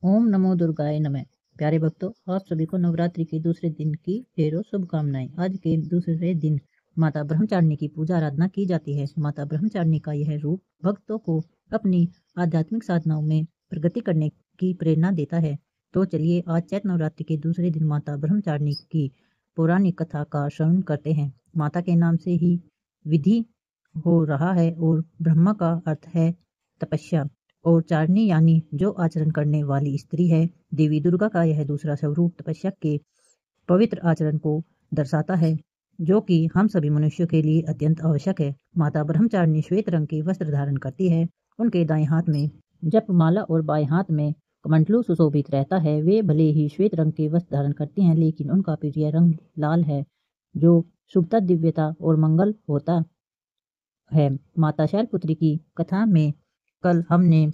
ओम नमो दुर्गाय नमः। प्यारे भक्तों, आप सभी को नवरात्रि के दूसरे दिन की ढेरों शुभकामनाएं। आज के दूसरे दिन माता ब्रह्मचारिणी की पूजा आराधना की जाती है। माता ब्रह्मचारिणी का यह रूप भक्तों को अपनी आध्यात्मिक साधनाओं में प्रगति करने की प्रेरणा देता है। तो चलिए आज चैत्र नवरात्रि के दूसरे दिन माता ब्रह्मचारिणी की पौराणिक कथा का श्रवण करते हैं। माता के नाम से ही विधि हो रहा है और ब्रह्मा का अर्थ है तपस्या और चारणी यानी जो आचरण करने वाली स्त्री है। देवी दुर्गा का यह दूसरा स्वरूप तपस्या के पवित्र आचरण को दर्शाता है, जो कि हम सभी मनुष्यों के लिए अत्यंत आवश्यक है। माता ब्रह्मचारिणी श्वेत रंग के वस्त्र धारण करती है। उनके दाएं हाथ में जपमाला और बाएं हाथ में कमंडलू सुशोभित रहता है। वे भले ही श्वेत रंग के वस्त्र धारण करती हैं, लेकिन उनका प्रिय रंग लाल है, जो शुभता, दिव्यता और मंगल होता है। माता शैलपुत्री की कथा में कल हमने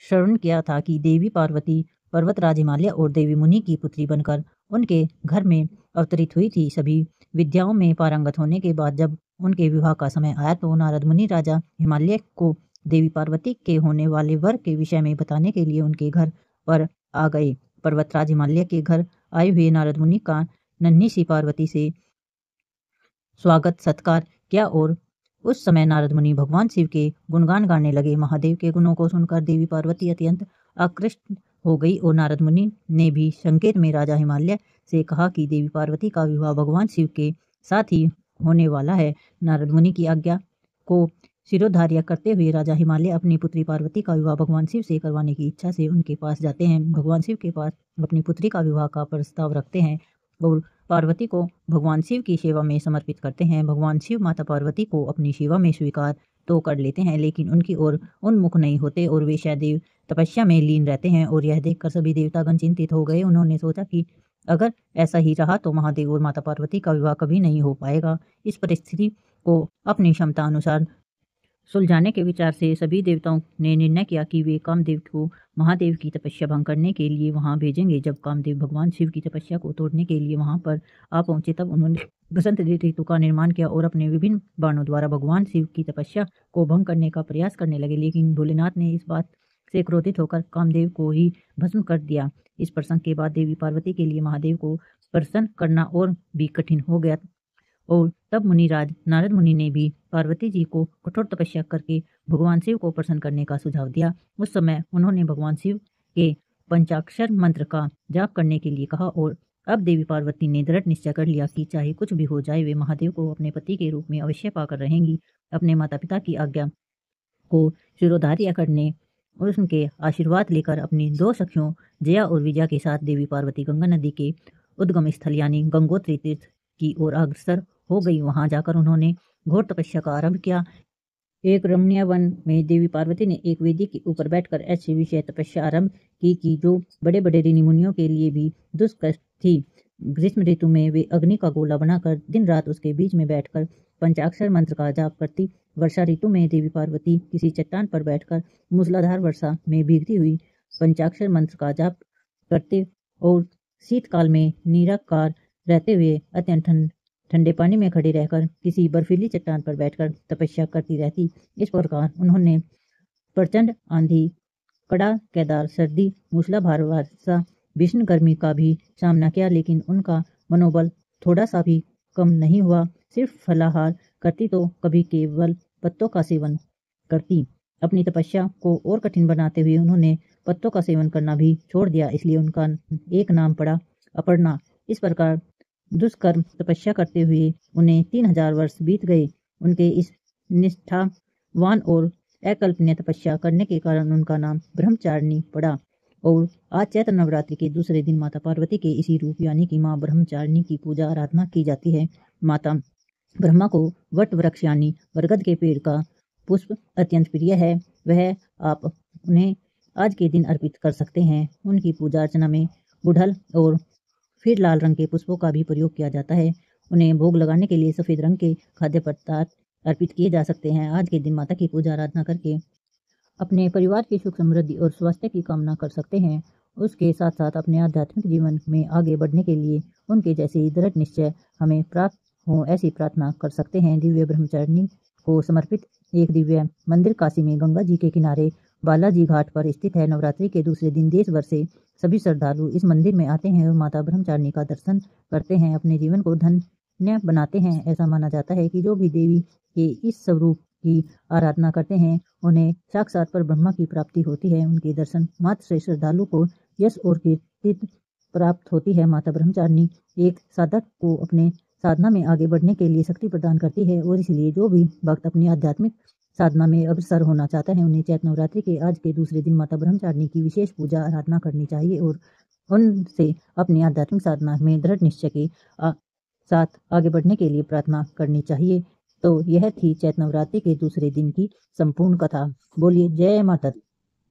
श्रवण किया था कि देवी पार्वती पर्वतराज हिमालय और देवी मुनि की पुत्री बनकर उनके घर में अवतरित हुई थी। सभी विद्याओं में पारंगत होने के बाद जब उनके विवाह का समय आया तो नारद मुनि राजा हिमालय को देवी पार्वती के होने वाले वर के विषय में बताने के लिए उनके घर पर आ गए। पर्वतराज हिमालय के घर आए हुए नारद मुनि का नन्ही सी पार्वती से स्वागत सत्कार किया और उस समय नारद मुनि भगवान शिव के गुणगान गाने लगे। महादेव के गुणों को सुनकर देवी पार्वती अत्यंत आकृष्ट हो गई और नारद मुनि ने भी संकेत में राजा हिमालय से कहा कि देवी पार्वती का विवाह भगवान शिव के साथ ही होने वाला है। नारद मुनि की आज्ञा को शिरोधार्य करते हुए राजा हिमालय अपनी पुत्री पार्वती का विवाह भगवान शिव से करवाने की इच्छा से उनके पास जाते हैं। भगवान शिव के पास अपनी पुत्री का विवाह का प्रस्ताव रखते हैं और पार्वती को भगवान शिव की सेवा में समर्पित करते हैं। भगवान शिव माता पार्वती को अपनी सेवा में स्वीकार तो कर लेते हैं, लेकिन उनकी ओर उन्मुख नहीं होते और वे सदैव तपस्या में लीन रहते हैं। और यह देखकर सभी देवतागण चिंतित हो गए। उन्होंने सोचा कि अगर ऐसा ही रहा तो महादेव और माता पार्वती का विवाह कभी नहीं हो पाएगा। इस परिस्थिति को अपनी क्षमता अनुसार सुलझाने के विचार से सभी देवताओं ने निर्णय किया कि वे कामदेव को महादेव की तपस्या भंग करने के लिए वहां भेजेंगे। जब कामदेव भगवान शिव की तपस्या को तोड़ने के लिए वहां पर आ पहुंचे तब उन्होंने बसंत ऋतु का निर्माण किया और अपने विभिन्न बाणों द्वारा भगवान शिव की तपस्या को भंग करने का प्रयास करने लगे। लेकिन भोलेनाथ ने इस बात से क्रोधित होकर कामदेव को ही भस्म कर दिया। इस प्रसंग के बाद देवी पार्वती के लिए महादेव को प्रसन्न करना और भी कठिन हो गया और तब मुनिराज नारद मुनि ने भी पार्वती जी को कठोर तपस्या करके भगवान शिव को प्रसन्न करने का सुझाव दिया। उस समय उन्होंने भगवान शिव के पंचाक्षर मंत्र का जाप करने के लिए कहा और अब देवी पार्वती ने दृढ़ निश्चय कर लिया कि चाहे कुछ भी हो जाए वे महादेव को अपने पति के रूप में अवश्य पाकर रहेंगी। अपने माता पिता की आज्ञा को शिरोधार्य करने और उनके आशीर्वाद लेकर अपनी दो सखियों जया और विजया के साथ देवी पार्वती गंगा नदी के उद्गम स्थल यानी गंगोत्री तीर्थ की ओर अग्रसर हो गई। वहां जाकर उन्होंने घोर तपस्या का आरंभ किया। एक रमणीय वन में देवी पार्वती ने एक वेदी के ऊपर बैठकर ऐसी विषय तपस्या आरंभ की कि जो बड़े बड़े ऋषि मुनियों के लिए भी दुष्कर थी। ग्रीष्म ऋतु में वे अग्नि का गोला बनाकर दिन रात उसके बीच में बैठकर पंचाक्षर मंत्र का जाप करती। वर्षा ऋतु में देवी पार्वती किसी चट्टान पर बैठकर मूसलाधार वर्षा में भीगती हुई पंचाक्षर मंत्र का जाप करते और शीतकाल में निराकार रहते हुए अत्यंत ठंडे पानी में खड़े रहकर किसी बर्फीली चट्टान पर बैठकर तपस्या करती रहती। इस प्रकार उन्होंने प्रचंड आंधी, कड़ा केदार सर्दी, मूसलाधार वर्षा, भीषण गर्मी का भी सामना किया, लेकिन उनका मनोबल थोड़ा सा भी कम नहीं हुआ। सिर्फ फलाहार करती तो कभी केवल पत्तों का सेवन करती। अपनी तपस्या को और कठिन बनाते हुए उन्होंने पत्तों का सेवन करना भी छोड़ दिया, इसलिए उनका एक नाम पड़ा अपर्णा। इस प्रकार दुष्कर्म तपस्या करते हुए उन्हें 3000 वर्ष बीत गए। उनके इस निष्ठावान और अकल्पनीय तपस्या करने के कारण उनका नाम ब्रह्मचारिणी पड़ा। और आज चैत्र नवरात्रि के दूसरे दिन माता पार्वती के इसी रूप यानी कि माँ ब्रह्मचारिणी की पूजा आराधना की जाती है। माता ब्रह्मा को वट वृक्ष यानी बरगद के पेड़ का पुष्प अत्यंत प्रिय है। वह आप उन्हें आज के दिन अर्पित कर सकते हैं। उनकी पूजा अर्चना में गुड़हल और फिर लाल रंग के पुष्पों का भी प्रयोग किया जाता है। उन्हें भोग लगाने के लिए सफेद रंग के खाद्य पदार्थ अर्पित किए जा सकते हैं। आज के दिन माता की पूजा आराधना करके अपने परिवार की सुख समृद्धि और स्वास्थ्य की कामना कर सकते हैं। उसके साथ साथ अपने आध्यात्मिक जीवन में आगे बढ़ने के लिए उनके जैसे दृढ़ निश्चय हमें प्राप्त हो ऐसी प्रार्थना कर सकते हैं। दिव्य ब्रह्मचारिणी को समर्पित एक दिव्य मंदिर काशी में गंगा जी के किनारे बालाजी घाट पर स्थित है। नवरात्रि के दूसरे दिन देश भर से सभी श्रद्धालु इस मंदिर में आते हैं और माता ब्रह्मचारिणी का दर्शन करते हैं, अपने जीवन को धन्य बनाते हैं। ऐसा माना जाता है कि जो भी देवी के इस स्वरूप की आराधना करते हैं उन्हें साक्षात पर ब्रह्मा की प्राप्ति होती है। उनके दर्शन मात्र से श्रद्धालु को यश और कीर्ति प्राप्त होती है। माता ब्रह्मचारिणी एक साधक को अपने साधना में आगे बढ़ने के लिए शक्ति प्रदान करती है और इसलिए जो भी भक्त अपनी आध्यात्मिक साधना में अग्रसर होना चाहता है उन्हें चैत्र नवरात्रि के आज के दूसरे दिन माता ब्रह्मचारिणी की विशेष पूजा आराधना करनी चाहिए और उनसे अपनी आध्यात्मिक साधना में दृढ़ निश्चय के साथ आगे बढ़ने के लिए प्रार्थना करनी चाहिए। तो यह थी चैत्र नवरात्रि के दूसरे दिन की संपूर्ण कथा। बोलिए जय माता दी।